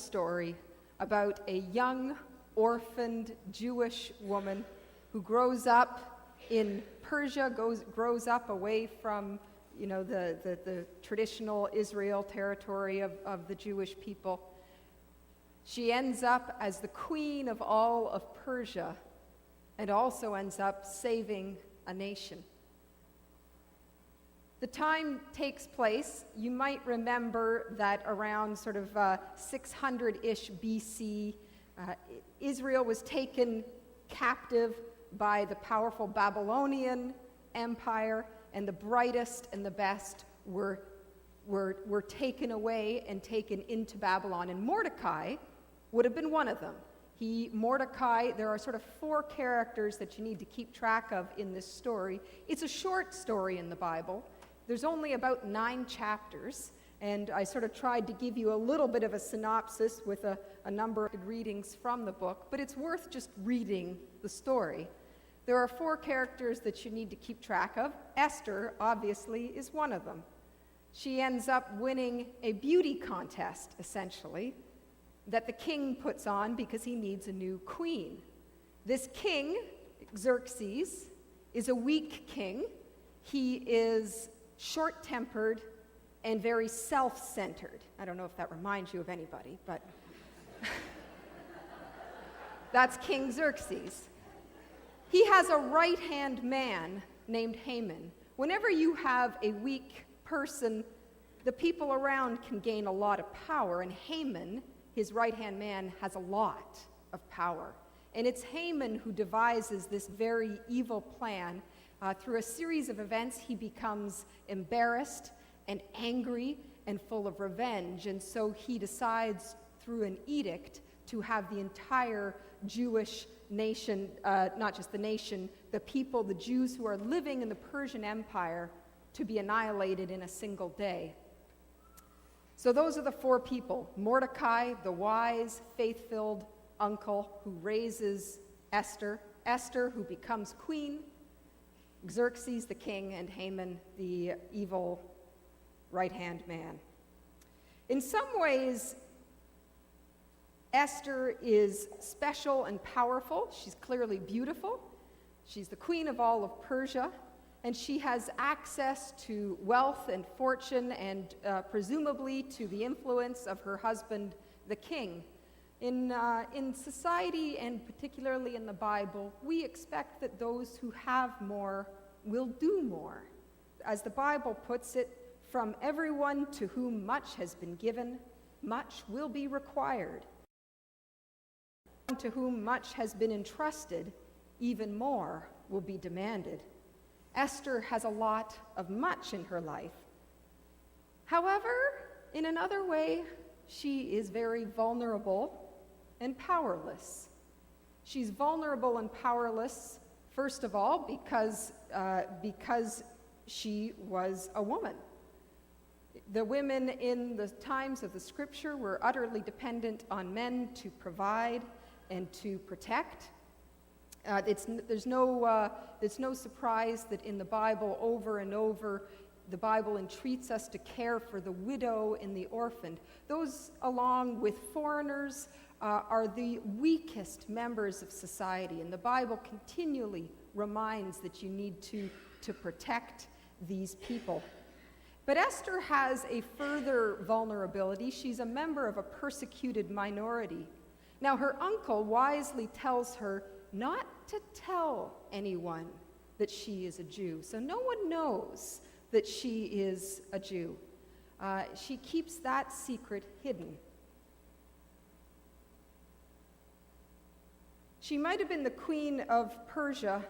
story about a young, orphaned Jewish woman who grows up in Persia, grows up away from, the traditional Israel territory of the Jewish people. She ends up as the queen of all of Persia and also ends up saving a nation. The time takes place, you might remember that around sort of 600-ish BC, Israel was taken captive by the powerful Babylonian Empire, and the brightest and the best were taken away and taken into Babylon. And Mordecai would have been one of them. Mordecai, there are sort of 4 characters that you need to keep track of in this story. It's a short story in the Bible. There's only about 9 chapters, and I sort of tried to give you a little bit of a synopsis with a number of readings from the book, but it's worth just reading the story. There are 4 characters that you need to keep track of. Esther, obviously, is one of them. She ends up winning a beauty contest, essentially, that the king puts on because he needs a new queen. This king, Xerxes, is a weak king. He is short-tempered and very self-centered. I don't know if that reminds you of anybody, but that's King Xerxes. He has a right-hand man named Haman. Whenever you have a weak person, the people around can gain a lot of power, and Haman, his right-hand man, has a lot of power. And it's Haman who devises this very evil plan. Through a series of events, he becomes embarrassed and angry and full of revenge, and so he decides through an edict to have the entire Jewish nation, not just the nation, the people, the Jews who are living in the Persian Empire, to be annihilated in a single day. So those are the 4 people: Mordecai, the wise, faith-filled uncle who raises Esther, Esther who becomes queen, Xerxes the king, and Haman the evil right-hand man. In some ways, Esther is special and powerful. She's clearly beautiful. She's the queen of all of Persia, and she has access to wealth and fortune and presumably to the influence of her husband, the king. In society, and particularly in the Bible, we expect that those who have more will do more. As the Bible puts it, from everyone to whom much has been given, much will be required. To whom much has been entrusted, even more will be demanded. Esther has a lot of much in her life. However, in another way, she is very vulnerable and powerless. She's vulnerable and powerless, first of all, because she was a woman. The women in the times of the scripture were utterly dependent on men to provide and to protect. There's no surprise that in the Bible, over and over, the Bible entreats us to care for the widow and the orphan. Those, along with foreigners, are the weakest members of society, and the Bible continually reminds that you need to protect these people. But Esther has a further vulnerability. She's a member of a persecuted minority. Now, her uncle wisely tells her not to tell anyone that she is a Jew, so no one knows that she is a Jew. She keeps that secret hidden. She might have been the queen of Persia,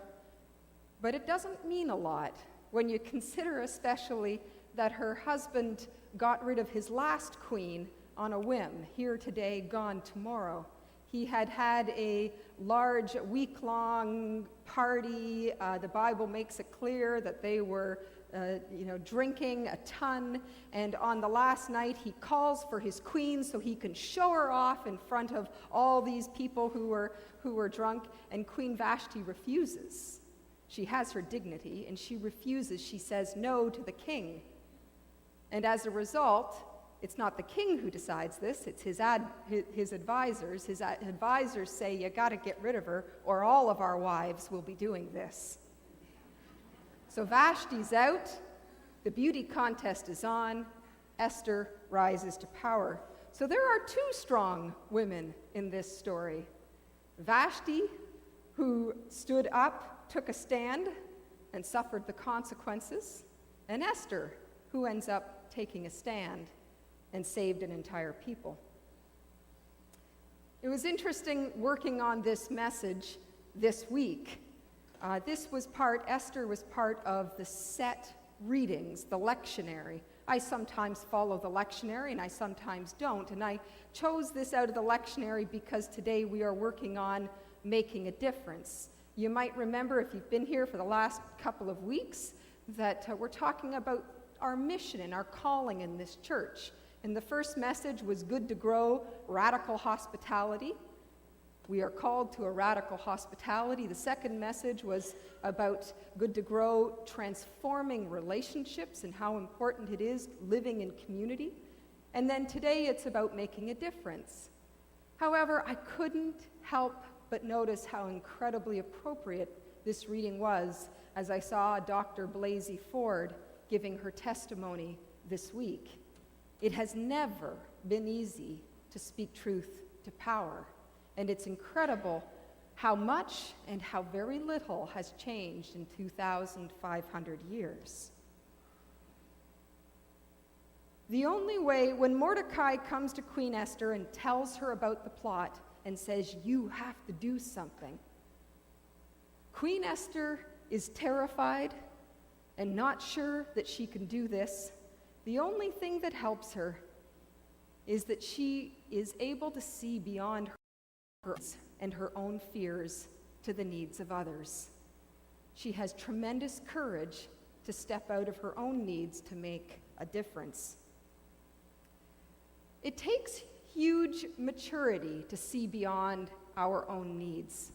but it doesn't mean a lot when you consider especially that her husband got rid of his last queen on a whim, here today, gone tomorrow. He had a large week-long party. The Bible makes it clear that they were drinking a ton, and on the last night he calls for his queen so he can show her off in front of all these people who were drunk, and Queen Vashti refuses. She has her dignity, and she refuses. She says no to the king. And as a result, it's not the king who decides this, it's his advisors. His advisors say, you got to get rid of her, or all of our wives will be doing this. So Vashti's out, the beauty contest is on, Esther rises to power. So there are two strong women in this story. Vashti, who stood up, took a stand, and suffered the consequences, and Esther, who ends up taking a stand and saved an entire people. It was interesting working on this message this week. Esther was part of the set readings, the lectionary. I sometimes follow the lectionary and I sometimes don't. And I chose this out of the lectionary because today we are working on making a difference. You might remember, if you've been here for the last couple of weeks, that we're talking about our mission and our calling in this church. And the first message was Good to Grow, Radical Hospitality. We are called to a radical hospitality. The second message was about Good to Grow, transforming relationships and how important it is living in community. And then today it's about making a difference. However, I couldn't help but notice how incredibly appropriate this reading was as I saw Dr. Blasey Ford giving her testimony this week. It has never been easy to speak truth to power, and it's incredible how much and how very little has changed in 2,500 years. The only way, when Mordecai comes to Queen Esther and tells her about the plot and says, you have to do something, Queen Esther is terrified and not sure that she can do this. The only thing that helps her is that she is able to see beyond her and her own fears to the needs of others. She has tremendous courage to step out of her own needs to make a difference. It takes huge maturity to see beyond our own needs.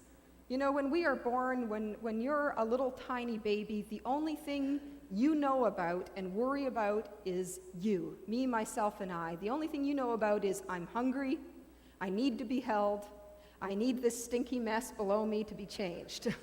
You know, when we are born, when you're a little tiny baby, the only thing you know about and worry about is you, me, myself, and I. The only thing you know about is I'm hungry, I need to be held, I need this stinky mess below me to be changed.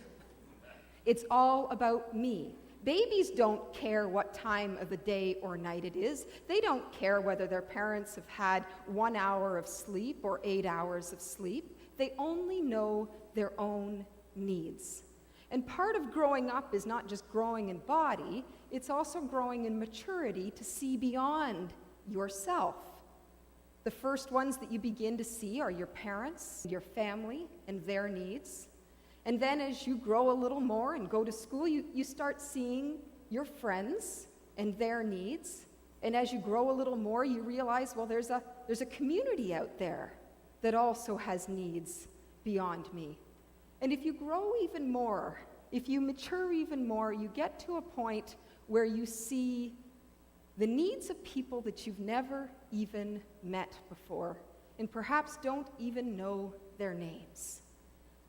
It's all about me. Babies don't care what time of the day or night it is. They don't care whether their parents have had 1 hour of sleep or 8 hours of sleep. They only know their own needs. And part of growing up is not just growing in body, it's also growing in maturity to see beyond yourself. The first ones that you begin to see are your parents, your family, and their needs. And then as you grow a little more and go to school, you start seeing your friends and their needs. And as you grow a little more, you realize, well, there's a community out there that also has needs beyond me. And if you grow even more, if you mature even more, you get to a point where you see the needs of people that you've never even met before, and perhaps don't even know their names.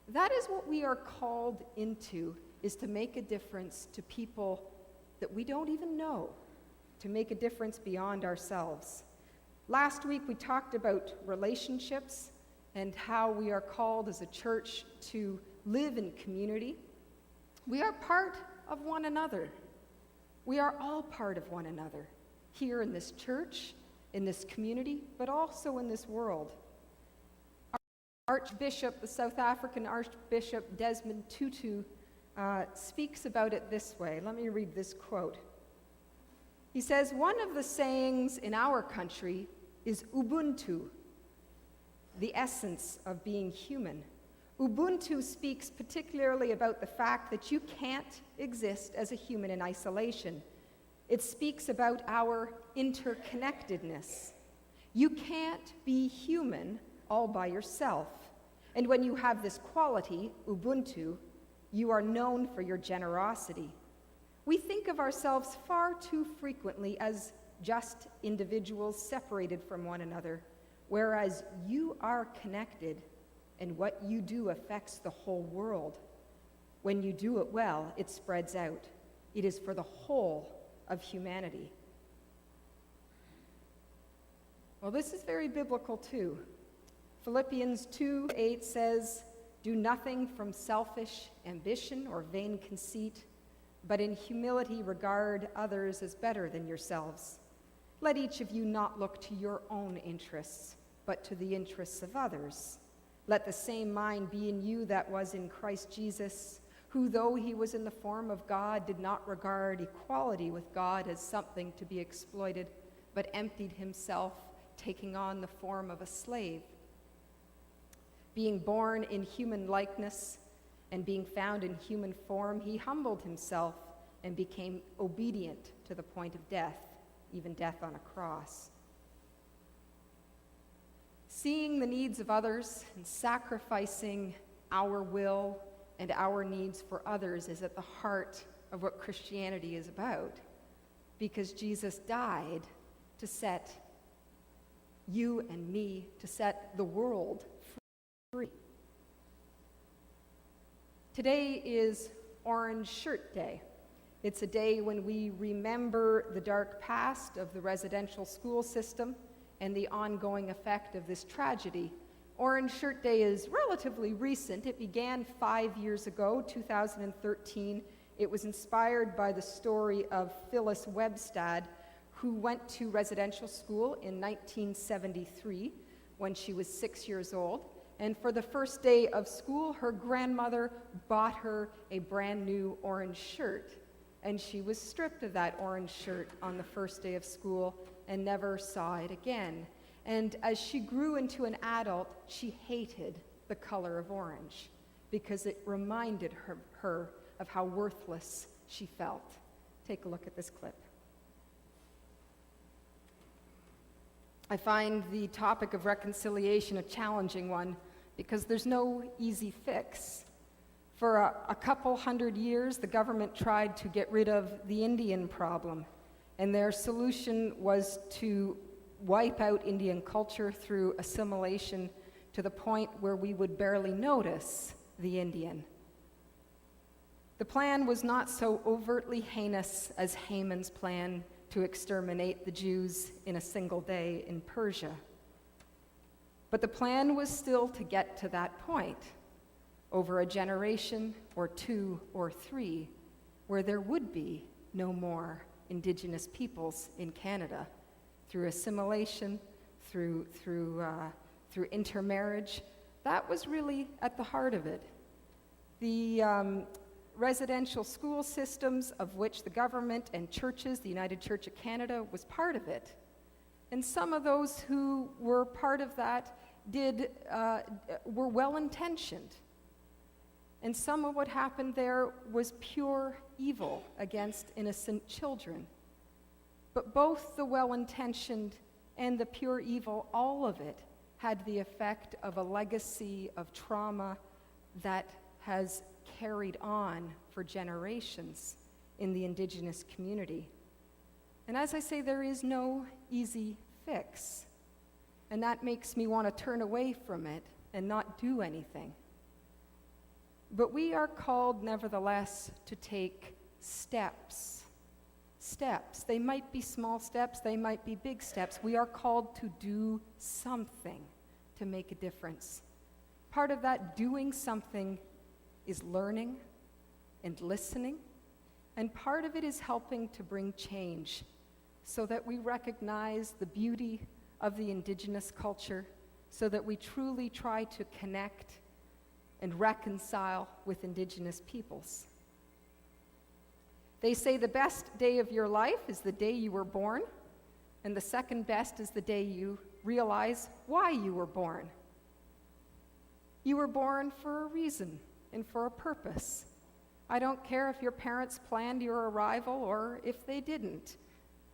That is what we are called into, is to make a difference to people that we don't even know, to make a difference beyond ourselves. Last week we talked about relationships and how we are called as a church to live in community. We are part of one another. We are all part of one another, here in this church, in this community, but also in this world. Archbishop, the South African Archbishop Desmond Tutu, speaks about it this way. Let me read this quote. He says, one of the sayings in our country is Ubuntu, the essence of being human. Ubuntu speaks particularly about the fact that you can't exist as a human in isolation. It speaks about our interconnectedness. You can't be human all by yourself. And when you have this quality, Ubuntu, you are known for your generosity. We think of ourselves far too frequently as just individuals separated from one another, whereas you are connected, and what you do affects the whole world. When you do it well, it spreads out. It is for the whole of humanity. Well, this is very biblical too. Philippians 2:8 says, "Do nothing from selfish ambition or vain conceit, but in humility regard others as better than yourselves. Let each of you not look to your own interests, but to the interests of others. Let the same mind be in you that was in Christ Jesus, who, though he was in the form of God, did not regard equality with God as something to be exploited, but emptied himself, taking on the form of a slave. Being born in human likeness and being found in human form, he humbled himself and became obedient to the point of death, even death on a cross." Seeing the needs of others and sacrificing our will and our needs for others is at the heart of what Christianity is about, because Jesus died to set you and me, to set the world free. Today is Orange Shirt Day. It's a day when we remember the dark past of the residential school system and the ongoing effect of this tragedy. Orange Shirt Day is relatively recent. It began 5 years ago, 2013. It was inspired by the story of Phyllis Webstad, who went to residential school in 1973 when she was 6 years old. And for the first day of school, her grandmother bought her a brand new orange shirt. And she was stripped of that orange shirt on the first day of school and never saw it again. And as she grew into an adult, she hated the color of orange because it reminded her of how worthless she felt. Take a look at this clip. I find the topic of reconciliation a challenging one because there's no easy fix. For a couple hundred years, the government tried to get rid of the Indian problem, and their solution was to wipe out Indian culture through assimilation to the point where we would barely notice the Indian. The plan was not so overtly heinous as Haman's plan to exterminate the Jews in a single day in Persia. But the plan was still to get to that point over a generation or two or three where there would be no more Indigenous peoples in Canada through assimilation, through intermarriage. That was really at the heart of it. The residential school systems, of which the government and churches, the United Church of Canada, was part of it. And some of those who were part of that were well-intentioned. And some of what happened there was pure evil against innocent children. But both the well-intentioned and the pure evil, all of it, had the effect of a legacy of trauma that has carried on for generations in the Indigenous community. And as I say, there is no easy fix. And that makes me want to turn away from it and not do anything. But we are called, nevertheless, to take steps. Steps. They might be small steps, they might be big steps. We are called to do something to make a difference. Part of that doing something is learning and listening, and part of it is helping to bring change so that we recognize the beauty of the Indigenous culture, so that we truly try to connect and reconcile with Indigenous peoples. They say the best day of your life is the day you were born, and the second best is the day you realize why you were born. You were born for a reason and for a purpose. I don't care if your parents planned your arrival or if they didn't.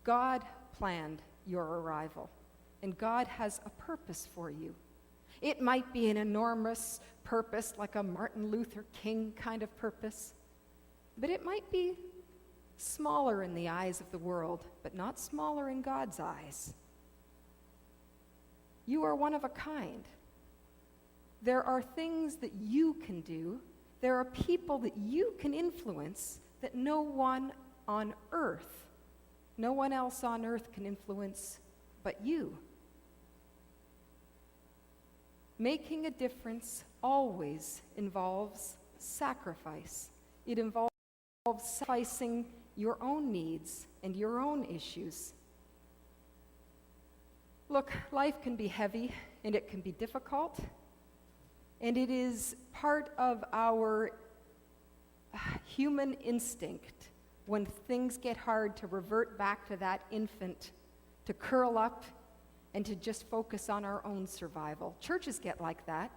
God planned your arrival, and God has a purpose for you. It might be an enormous purpose, like a Martin Luther King kind of purpose, but it might be smaller in the eyes of the world, but not smaller in God's eyes. You are one of a kind. There are things that you can do. There are people that you can influence that no one else on earth can influence but you. Making a difference always involves sacrifice. It involves sacrificing your own needs and your own issues. Look, life can be heavy and it can be difficult, and it is part of our human instinct when things get hard to revert back to that infant, to curl up and to just focus on our own survival. Churches get like that.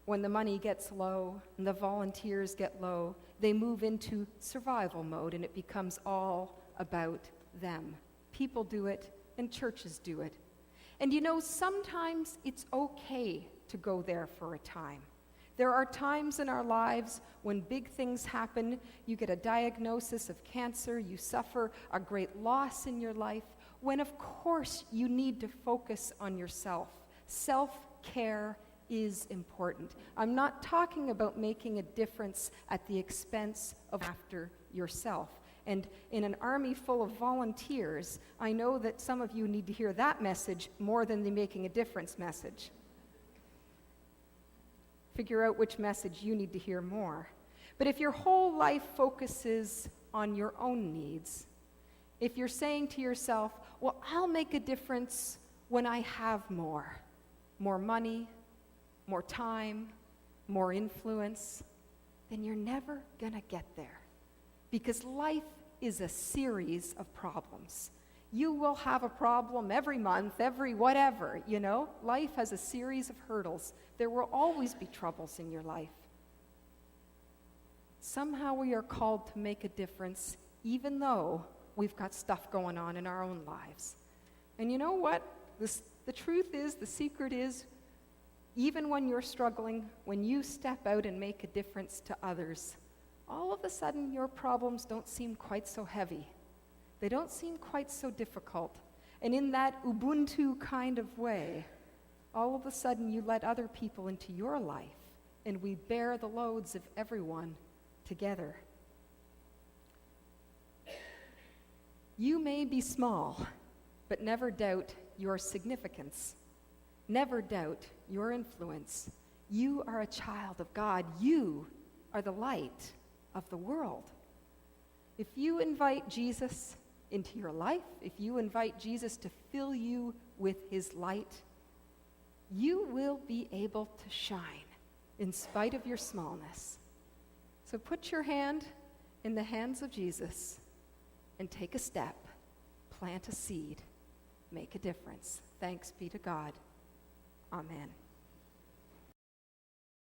When the money gets low and the volunteers get low, they move into survival mode and it becomes all about them. People do it and churches do it. And you know, sometimes it's okay to go there for a time. There are times in our lives when big things happen. You get a diagnosis of cancer, you suffer a great loss in your life, when of course you need to focus on yourself. Self-care is important. I'm not talking about making a difference at the expense of after yourself. And in an army full of volunteers, I know that some of you need to hear that message more than the making a difference message. Figure out which message you need to hear more. But if your whole life focuses on your own needs, if you're saying to yourself, well, I'll make a difference when I have more money, more time, more influence, then you're never gonna get there. Because life is a series of problems. You will have a problem every month, every whatever, you know? Life has a series of hurdles. There will always be troubles in your life. Somehow we are called to make a difference, even though we've got stuff going on in our own lives. And you know what? The truth is, the secret is, even when you're struggling, when you step out and make a difference to others, all of a sudden your problems don't seem quite so heavy. They don't seem quite so difficult. And in that Ubuntu kind of way, all of a sudden you let other people into your life, and we bear the loads of everyone together. You may be small, but never doubt your significance. Never doubt your influence. You are a child of God. You are the light of the world. If you invite Jesus into your life, if you invite Jesus to fill you with his light, you will be able to shine in spite of your smallness. So put your hand in the hands of Jesus and take a step, plant a seed, make a difference. Thanks be to God. Amen.